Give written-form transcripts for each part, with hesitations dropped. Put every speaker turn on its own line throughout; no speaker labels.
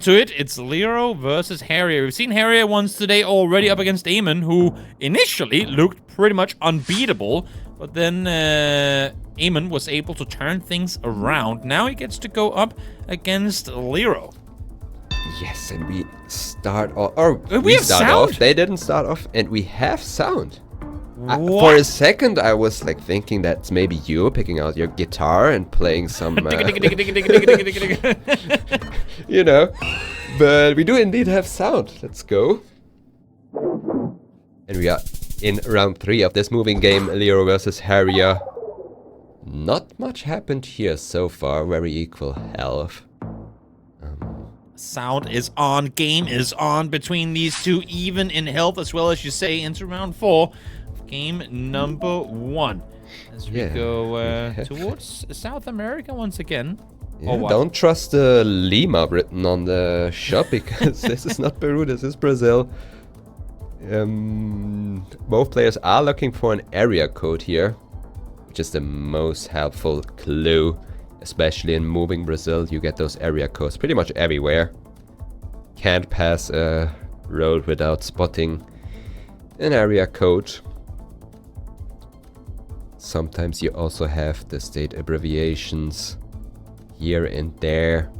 to it. It's Leero versus Harrier. We've seen Harrier once today already up against Eamon, who initially looked pretty much unbeatable, but then Eamon was able to turn things around. Now he gets to go up against Leero.
Yes, and we start off, or
we have
start
sound?
off. They didn't start off, and we have sound.
What?
For a second, I was like thinking that's maybe you picking out your guitar and playing some, you know. But we do indeed have sound. Let's go. And we are in round 3 of this moving game, Leero versus Harrier. Not much happened here so far. Very equal health.
Sound is on, game is on between these two, even in health as well, as you say, into round 4. Game number 1. As we go towards South America once again.
Yeah, don't trust the Lima written on the shop, because this is not Peru, this is Brazil. Both players are looking for an area code here, which is the most helpful clue. Especially in moving Brazil, you get those area codes pretty much everywhere. Can't pass a road without spotting an area code. Sometimes you also have the state abbreviations here and there.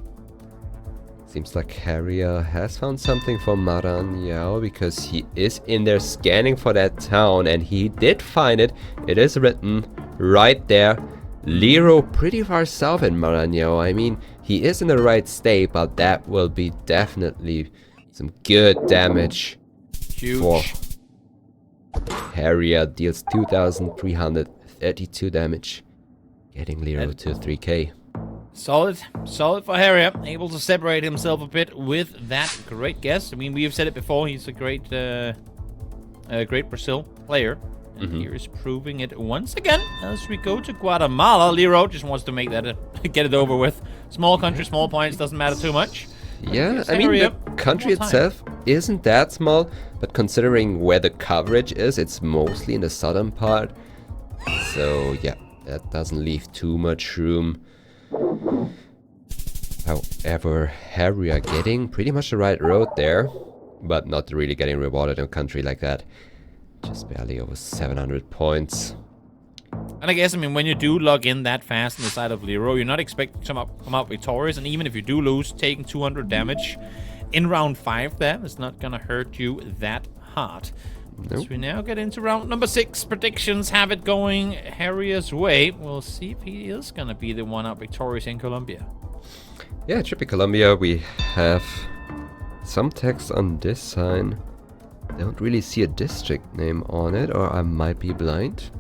Seems like Harrier has found something for Maranhão, because he is in there scanning for that town, and he did find it. It is written right there. Leero pretty far south in Maranhão. I mean, he is in the right state, but that will be definitely some good damage.
Huge.
For Harrier. Deals 2,332 damage, getting Leero to 3k.
Solid for Harrier. Able to separate himself a bit with that great guess. I mean, we have said it before. He's a great Brazil player. And here is proving it once again as we go to Guatemala. Leero just wants to make that get it over with. Small country, small points, doesn't matter too much.
Yeah, I mean, the country itself isn't that small, but considering where the coverage is, it's mostly in the southern part. So yeah, that doesn't leave too much room. However, Harrier getting pretty much the right road there, but not really getting rewarded in a country like that. Just barely over 700 points.
And I guess, I mean, when you do log in that fast on the side of Leero, you're not expecting to come out victorious. And even if you do lose, taking 200 damage in round 5 there is not going to hurt you that hard. Nope. As we now get into round number 6, predictions have it going Harrier's way. We'll see if he is going to be the one out victorious in Colombia.
Yeah, it should be Colombia. We have some text on this sign. Don't really see a district name on it, or I might be blind.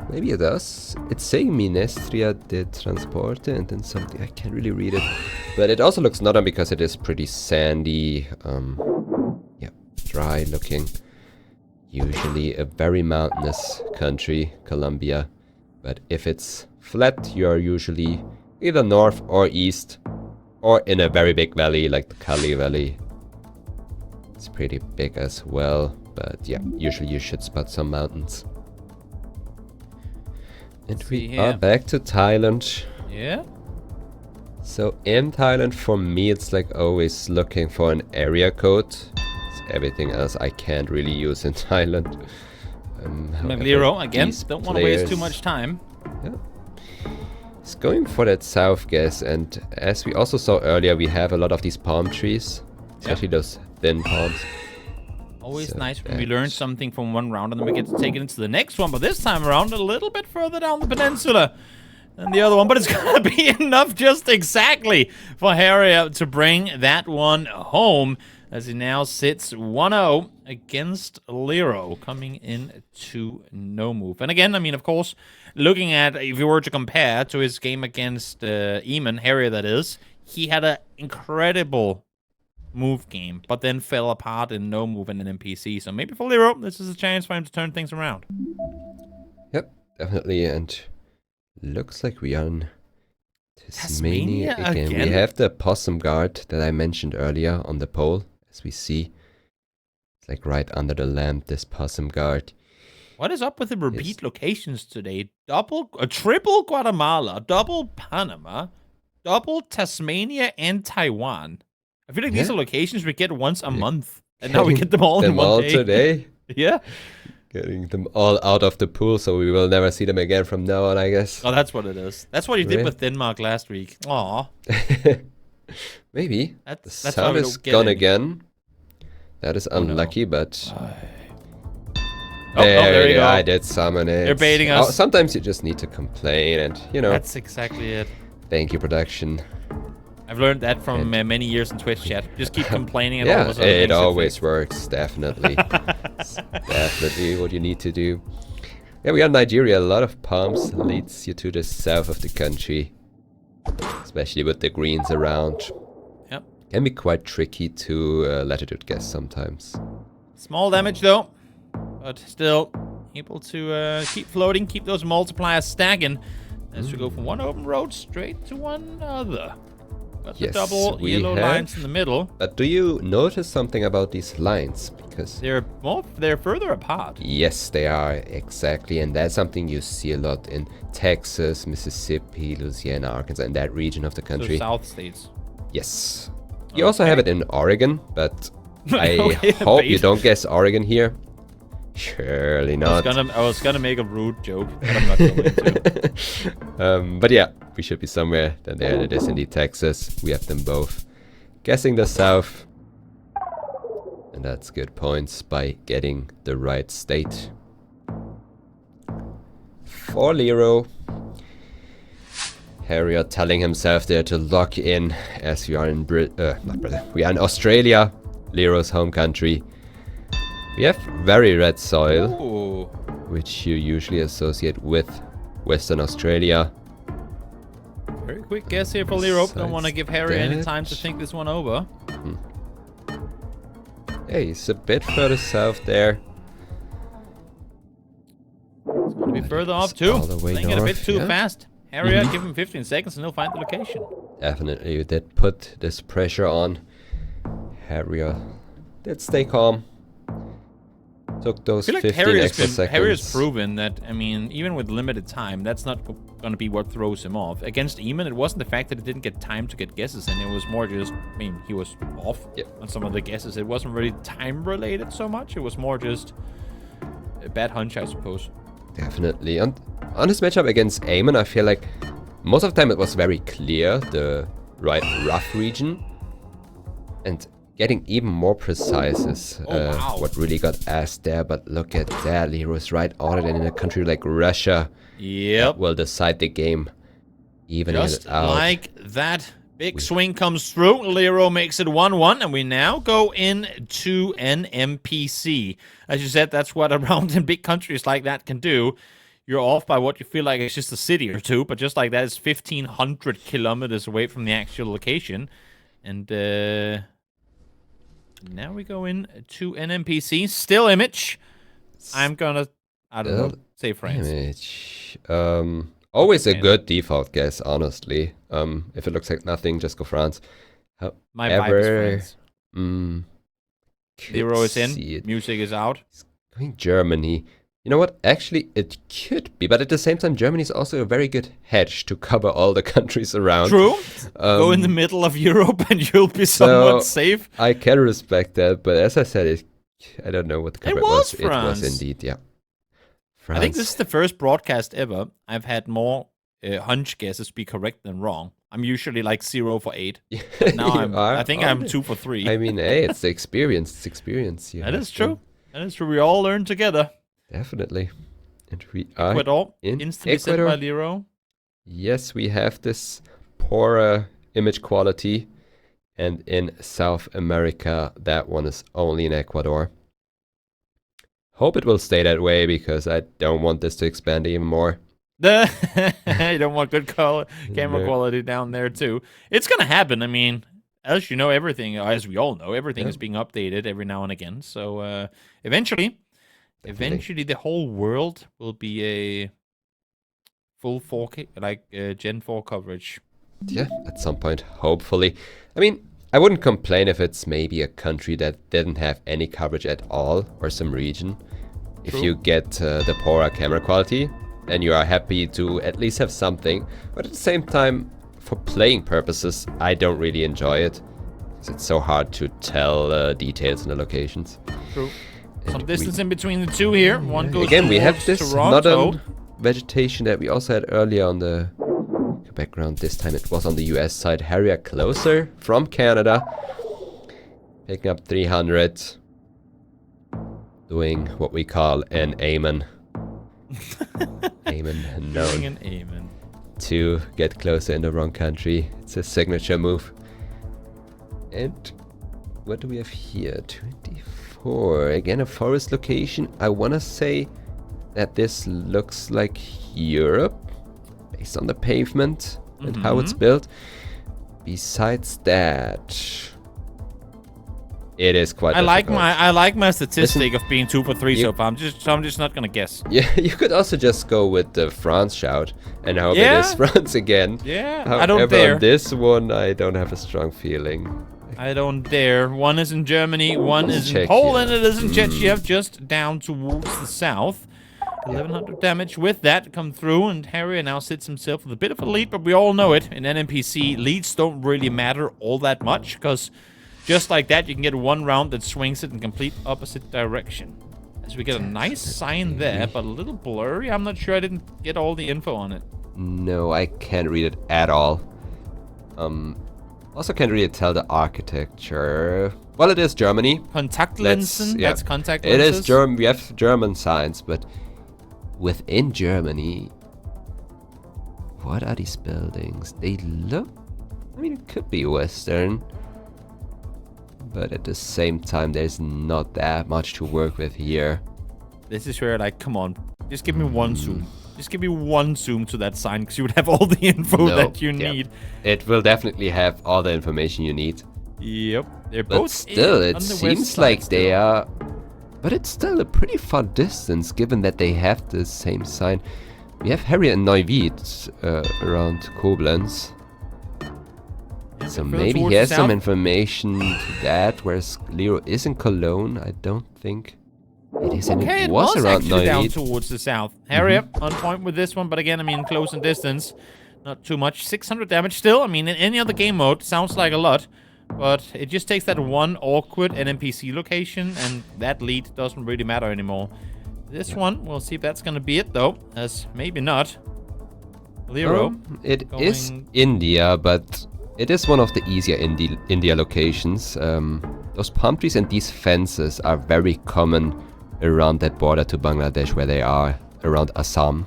Maybe it does. It's saying Ministria de Transporte and then something. I can't really read it. But it also looks northern because it is pretty sandy. Yeah, dry looking. Usually a very mountainous country, Colombia. But if it's flat, you're usually either north or east, or in a very big valley like the Cali Valley. It's pretty big as well, but yeah, usually you should spot some mountains. And we are back to Thailand.
Yeah.
So in Thailand, for me, it's like always looking for an area code. It's everything else I can't really use in Thailand.
Leero, again, don't want to waste too much time.
Yeah. He's going for that south guess, and as we also saw earlier, we have a lot of these palm trees, especially those thin palms.
Always nice when we learn something from one round and then we get to take it into the next one. But this time around, a little bit further down the peninsula than the other one. But it's going to be enough just exactly for Harrier to bring that one home, as he now sits 1-0 against Leero, coming in to no move. And again, I mean, of course, looking at, if you were to compare to his game against Eamon, Harrier that is, he had an incredible move game, but then fell apart in no move and an NPC. So maybe for Leero, this is a chance for him to turn things around.
Yep, definitely. And looks like we are in Tasmania again. We have the possum guard that I mentioned earlier on the pole, as we see. It's like right under the lamp, this possum guard.
What is up with the repeat locations today? Triple Guatemala, double Panama, double Tasmania and Taiwan. I feel like these are locations we get once a month. And now we get them all in one day.
Today.
Yeah.
Getting them all out of the pool, so we will never see them again from now on, I guess.
Oh, that's what it is. That's what you did with Denmark last week. Aw.
Maybe.
That's
the
why
sound
we
is
don't get
gone
any.
again. That is unlucky, but...
there you go.
I did summon it.
They're baiting us.
Sometimes you just need to complain and, you know...
That's exactly it.
Thank you, production.
I've learned that from many years in Twitch chat. Just keep complaining and all
Yeah,
those other
it
things
always works, definitely. It's definitely what you need to do. Yeah, we are in Nigeria. A lot of palms leads you to the south of the country. Especially with the greens around.
Yep.
Can be quite tricky to latitude guess sometimes.
Small damage though, but still able to keep floating, keep those multipliers stacking as we go from one open road straight to one other. Got the double yellow lines in the middle.
But do you notice something about these lines? Because
they're further apart.
Yes, they are, exactly. And that's something you see a lot in Texas, Mississippi, Louisiana, Arkansas, in that region of the country.
So South states.
Yes. You also have it in Oregon, but I hope you don't guess Oregon here. Surely not.
I was gonna make a rude joke, but I'm not going to.
But yeah, we should be somewhere. Then there it is, indeed, Texas. We have them both. Guessing the south. And that's good points by getting the right state. For Leero. Harrier telling himself there to lock in as we are in we are in Australia, Leero's home country. We have very red soil, which you usually associate with Western Australia.
Very quick guess here for Leero. Don't want to give Harrier any time to think this one over.
Hey, he's a bit further south there.
It's going to be further off too. Playing it a bit too fast. Harrier, give him 15 seconds and he'll find the location.
Definitely, you did put this pressure on. Harrier did stay calm. Took those 15 extra seconds.
Harrier's proven that, I mean, even with limited time, that's not going to be what throws him off. Against Eamon, it wasn't the fact that he didn't get time to get guesses, and it was more just, I mean, he was off on some of the guesses. It wasn't really time related so much. It was more just a bad hunch, I suppose.
Definitely. And on this matchup against Eamon, I feel like most of the time it was very clear, the right rough region. And getting even more precise is what really got asked there. But look at that, Leero's right on it, and in a country like Russia, that will decide the game. Even
just like that, big swing comes through. Leero makes it 1-1, and we now go into an NPC. As you said, that's what a round in big countries like that can do. You're off by what you feel like it's just a city or two, but just like that, it's 1,500 kilometers away from the actual location. And now we go into an NPC. Still image. I'm gonna, I don't know, say France.
Image. Always a good default guess, honestly. If it looks like nothing, just go France.
My vibe is France. Leero is in.
It.
Music is out.
It's going Germany. You know what? Actually, it could be, but at the same time, Germany is also a very good hedge to cover all the countries around.
True. Go in the middle of Europe and you'll be somewhat safe.
I can respect that, but as I said, I don't know what the cover was.
France.
It was indeed, yeah. France.
I think this is the first broadcast ever I've had more hunch guesses be correct than wrong. I'm usually like 0 for 8. Now I think I'm 2 for 3.
I mean, hey, it's the experience. It's experience.
That is true. That is true. We all learn together.
Definitely. And we are
Ecuador,
in
instantly set by Leero.
Yes, we have this poorer image quality. And in South America, that one is only in Ecuador. Hope it will stay that way, because I don't want this to expand even more.
You don't want good camera quality down there, too. It's going to happen. I mean, as you know, everything, as we all know, everything is being updated every now and again. So eventually, the whole world will be a full 4K, like Gen 4 coverage.
Yeah, at some point, hopefully. I mean, I wouldn't complain if it's maybe a country that didn't have any coverage at all, or some region. If you get the poorer camera quality, then you are happy to at least have something. But at the same time, for playing purposes, I don't really enjoy it. Because it's so hard to tell details in the locations.
True. Some distance in between the two here. One goes
again, we have this
Toronto.
northern vegetation that we also had earlier on the background. This time it was on the US side. Harrier closer from Canada. Picking up 300. Doing what we call an amen. Amen known.
Doing an amen.
To get closer in the wrong country. It's a signature move. And what do we have here? 24. Again, a forest location. I want to say that this looks like Europe based on the pavement and how it's built. Besides that, it is quite difficult.
I like my statistic of being 2 for 3 so far. I'm just not gonna guess.
Yeah, you could also just go with the France shout and hope it is France again.
Yeah,
However,
I don't dare.
On this one, I don't have a strong feeling.
I don't dare. One is in Germany, one is in
Czechia.
Poland, it is in Czechia, just down towards the south. 1100 damage with that come through, and Harrier now sits himself with a bit of a lead, but we all know it. In NPC, leads don't really matter all that much, because just like that, you can get one round that swings it in complete opposite direction. As we get a nice sign there, but a little blurry. I'm not sure, I didn't get all the info on it.
No, I can't read it at all. Also can't really tell the architecture. Well, it is Germany.
Kontaktlinsen?
Yeah.
That's contact
It
lenses?
is German. We have German signs, but within Germany, what are these buildings? They look... I mean, it could be Western. But at the same time, there's not that much to work with here.
This is where, like, come on. Just give me one zoom. Just give me one zoom to that sign, because you would have all the info that you need.
It will definitely have all the information you need.
Yep. They're
But
both
still,
on
it
the west
seems
side
like
still.
they are... But it's still a pretty far distance, given that they have the same sign. We have Harrier and Neuwied around Koblenz.
Yeah,
So
further
maybe
towards
he has
the
some
south.
information to that, whereas Leero is in Cologne. I don't think it is, and
Okay,
it
it
was
was
around
actually down
Neuwied.
towards the south. Harrier on point with this one, but again, I mean, close in distance. Not too much. 600 damage still. I mean, in any other game mode, sounds like a lot. But it just takes that one awkward NPC location, and that lead doesn't really matter anymore. This one, we'll see if that's going to be it, though, as maybe not. Leero.
It is India, but it is one of the easier India locations. Those palm trees and these fences are very common around that border to Bangladesh, where they are around Assam.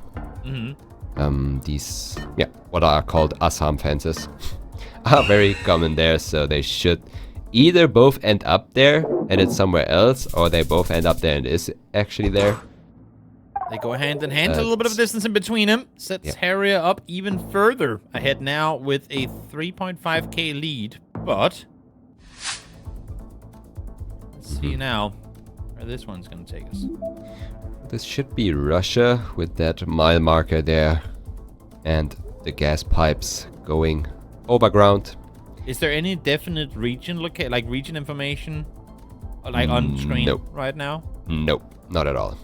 These, what are called Assam fences, are very common there, so they should either both end up there and it's somewhere else, or they both end up there and is actually there.
They go hand in hand, a little bit of distance in between them. Sets Harrier up even further ahead now with a 3.5k lead. But let's see now where this one's going to take us.
This should be Russia with that mile marker there and the gas pipes going overground.
Is there any definite region region information on screen right now?
Nope, not at all.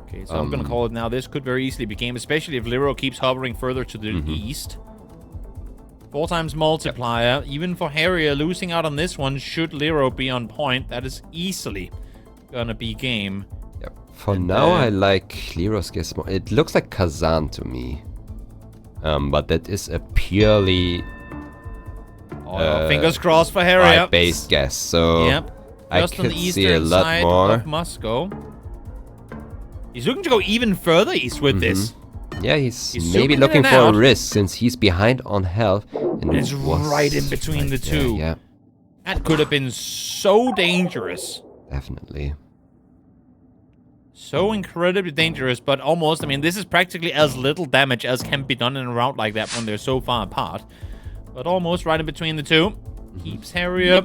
Okay, so I'm gonna call it now. This could very easily be game, especially if Leero keeps hovering further to the east. 4 times multiplier, even for Harrier losing out on this one. Should Leero be on point, that is easily gonna be game.
Yep. For now, I like Leero's guess more. It looks like Kazan to me, but that is a purely
fingers crossed for Harrier.
based guess. So I
Just on
could
the
see a
eastern
lot
side
more.
of Moscow. He's looking to go even further east with this.
Yeah, he's
zooming
maybe
in
looking
and
for
out.
a risk since he's behind on health. And
It's right in between the two.
Yeah,
That could have been so dangerous.
definitely.
So incredibly dangerous, but almost, I mean, this is practically as little damage as can be done in a round like that when they're so far apart. But almost right in between the two. Keeps Harrier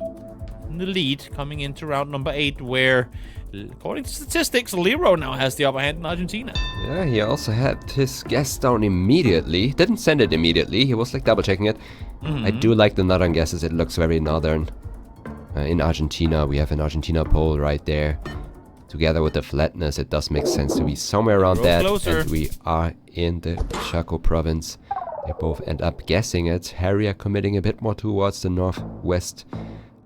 in the lead coming into round number 8, where, according to statistics, Leero now has the upper hand in Argentina.
Yeah, he also had his guess down immediately. Didn't send it immediately. He was like double checking it. I do like the northern guesses. It looks very northern. In Argentina, we have an Argentina pole right there. Together with the flatness, it does make sense to be somewhere around that.
Closer.
And we are in the Chaco province. They both end up guessing it. Harrier committing a bit more towards the northwest.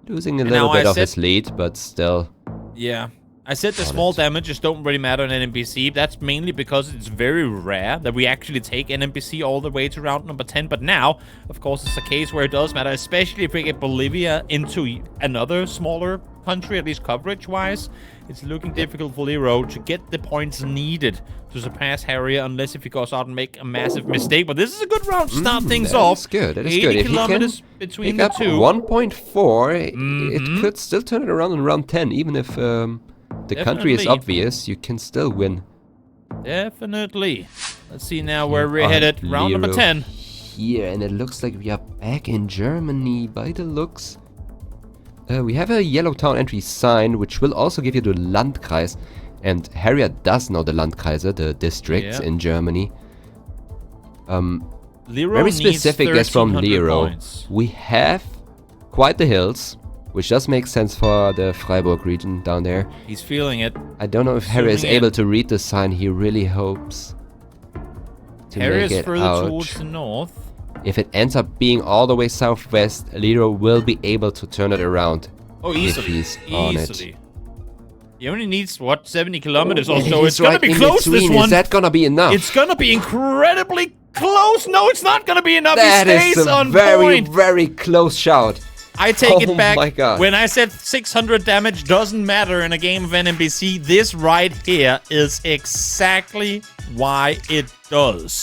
Losing a little bit of his lead, but still.
Yeah. I said the small damages don't really matter in NPC. That's mainly because it's very rare that we actually take NPC all the way to round number 10. But now, of course, it's a case where it does matter, especially if we get Bolivia into another smaller country, at least coverage-wise. It's looking difficult for Leero to get the points needed to surpass Harrier, unless if he goes out and make a massive mistake. But this is a good round to start things off.
That's good. That is
80
good. If
kilometers
he can
between
pick
the
up
two.
1.4, it could still turn it around in round 10, even if the country is obvious. You can still win.
Definitely. Let's see now where we're headed. Round number 10.
Here, and it looks like we are back in Germany by the looks. We have a yellow town entry sign, which will also give you the Landkreis. And Harrier does know the Landkreise, the districts in Germany.
Leero
Very specific guess from Leero.
Points.
We have quite the hills, which does make sense for the Freiburg region down there.
He's feeling it.
I don't know if Harrier is able to read the sign. He really hopes to
Harrier's
make it
further
out.
towards the north.
If it ends up being all the way southwest, Leero will be able to turn it around.
Oh, easily.
If he's on it.
Easily. He only needs, what, 70 kilometers or
And
so.
he's
It's gonna
right
be
in
close, this
between.
one.
Is that gonna be enough?
It's gonna be incredibly close. No, it's not gonna be enough.
That
He
is
stays
a
on
very,
point.
very close shout.
I take it back.
Oh my God.
When I said 600 damage doesn't matter in a game of NPC, this right here is exactly why it does.